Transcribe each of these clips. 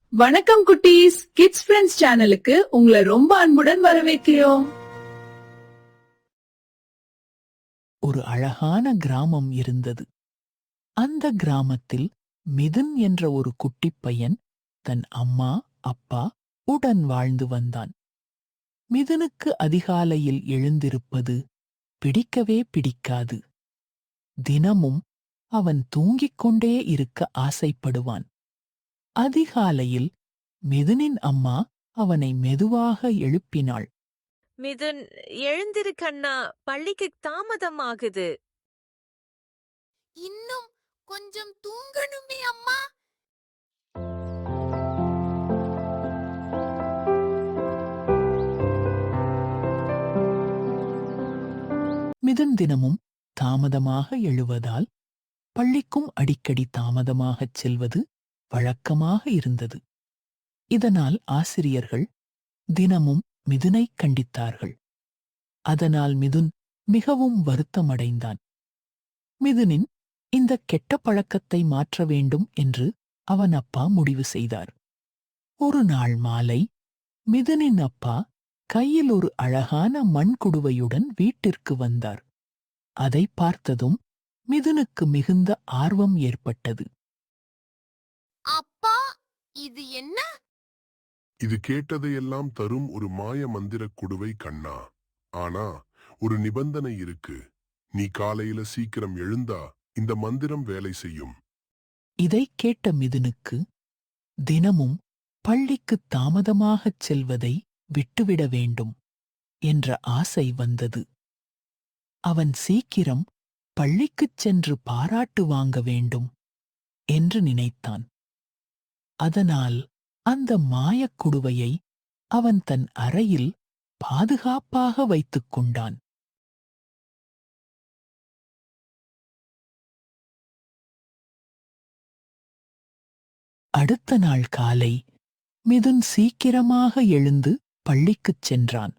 வணக்கம் குட்டீஸ், kids friends சேனலுக்கு உங்களை ரொம்ப அன்புடன் வரவேற்கிறோம். ஒரு அழகான கிராமம் இருந்தது. அந்த கிராமத்தில் மிதுன் என்ற ஒரு குட்டிப் பையன் தன் அம்மா அப்பா உடன் வாழ்ந்து வந்தான். மிதுனுக்கு அதிகாலையில் எழுந்திருப்பது பிடிக்கவே பிடிக்காது. தினமும் அவன் தூங்கிக் கொண்டே இருக்க ஆசைப்படுவான். அதிகாலையில் மிதுனின் அம்மா அவனை மெதுவாக எழுப்பினாள். மிதுன், எழுந்திரு கண்ணா, பள்ளிக்கு தாமதமாகுது. இன்னும் கொஞ்சம் தூங்கணுமே அம்மா. மிதுன் தினமும் தாமதமாக எழுவதால் பள்ளிக்கும் அடிக்கடி தாமதமாகச் செல்வது வழக்கமாக இருந்தது. இதனால் ஆசிரியர்கள் தினமும் மிதுனை கண்டித்தார்கள். அதனால் மிதுன் மிகவும் வருத்தமடைந்தான். மிதுனின் இந்த கெட்ட பழக்கத்தை மாற்ற வேண்டும் என்று அவன் அப்பா முடிவு செய்தார். ஒரு நாள் மாலை மிதுனின் அப்பா கையில் ஒரு அழகான மண் குடுவையுடன் வீட்டிற்கு வந்தார். அதை பார்த்ததும் மிதுனுக்கு மிகுந்த ஆர்வம் ஏற்பட்டது. அப்பா, இது என்ன? இது கேட்டதையெல்லாம் தரும் ஒரு மாய மந்திர குடுவை கண்ணா. ஆனா ஒரு நிபந்தனை இருக்கு. நீ காலையில சீக்கிரம் எழுந்தா இந்த மந்திரம் வேலை செய்யும். இதை கேட்ட மிதுனுக்கு தினமும் பள்ளிக்கு தாமதமாகச் செல்வதை விட்டுவிட வேண்டும் என்ற ஆசை வந்தது. அவன் சீக்கிரம் பள்ளிக்குச் சென்று பாராட்டு வாங்க வேண்டும் என்று நினைத்தான். அதனால் அந்த மாயக் குடுவையை அவன் தன் அறையில் பாதுகாப்பாக வைத்துக் கொண்டான். அடுத்த நாள் காலை மிதுன் சீக்கிரமாக எழுந்து பள்ளிக்குச் சென்றான்.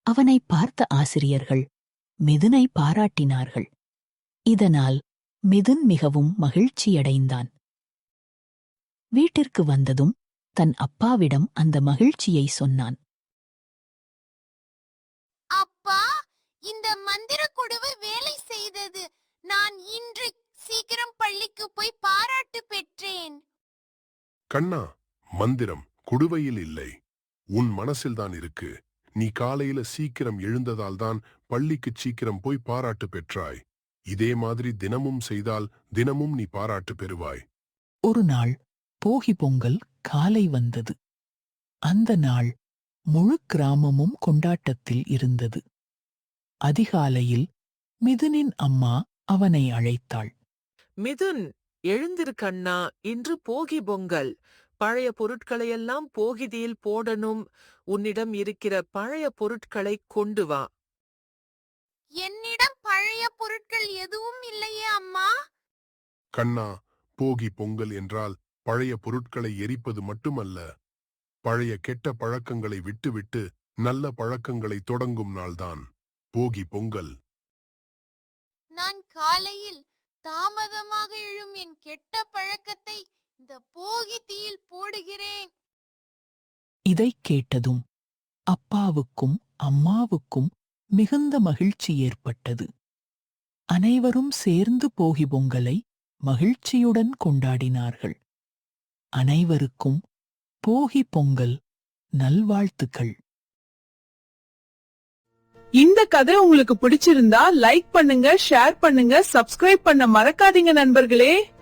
அவனை பார்த்த ஆசிரியர்கள் மிதுனை பாராட்டினார்கள். இதனால் மிதுன் மிகவும் மகிழ்ச்சியடைந்தான். வீட்டிற்கு வந்ததும் தன் அப்பாவிடம் அந்த மகிழ்ச்சியை சொன்னான். அப்பா, இந்த மந்திர குடுவை வேலை செய்தது. நான் இன்று சீக்கிரம் பள்ளிக்கு போய் பாராட்டு பெற்றேன். கண்ணா, மந்திரம் குடுவையில் இல்லை, உன் மனசில்தான் இருக்கு. நீ காலையில சீக்கிரம் எழுந்ததால்தான் பள்ளிக்கு சீக்கிரம் போய் பாராட்டு பெற்றாய். இதே மாதிரி தினமும் செய்தால் தினமும் நீ பாராட்டு பெறுவாய். ஒரு நாள் போகி பொங்கல் காலை வந்தது. அந்த நாள் முழு கிராமமும் கொண்டாட்டத்தில் இருந்தது. அதிகாலையில் மிதுனின் அம்மா அவனை அழைத்தாள். மிதுன், எழுந்திரு கண்ணா, இன்று போகி பொங்கல். பழைய பொருட்களையெல்லாம் போகிதியில் போடணும். உன்னிடம் இருக்கிற பழைய பொருட்களை கொண்டு வா. என்னிடம் பழைய பொருட்கள் எதுவும் இல்லையே அம்மா. கண்ணா, போகி பொங்கல் என்றால் பழைய பொருட்களை எரிப்பது மட்டுமல்ல, பழைய கெட்ட பழக்கங்களை விட்டுவிட்டு நல்ல பழக்கங்களை தொடங்கும் நாள்தான் போகி பொங்கல். நான் காலையில் தாமதமாக எழும் என் கெட்ட பழக்கத்தை இந்த போகி தீயில் போடுகிறேன். இதைக் கேட்டதும் அப்பாவுக்கும் அம்மாவுக்கும் மிகுந்த மகிழ்ச்சி ஏற்பட்டது. அனைவரும் சேர்ந்து போகி பொங்கலை மகிழ்ச்சியுடன் கொண்டாடினார்கள். அனைவருக்கும் போகி பொங்கல் நல்வாழ்த்துக்கள். இந்த கதை உங்களுக்கு பிடிச்சிருந்தா லைக் பண்ணுங்க, ஷேர் பண்ணுங்க, சப்ஸ்கிரைப் பண்ண மறக்காதீங்க நண்பர்களே.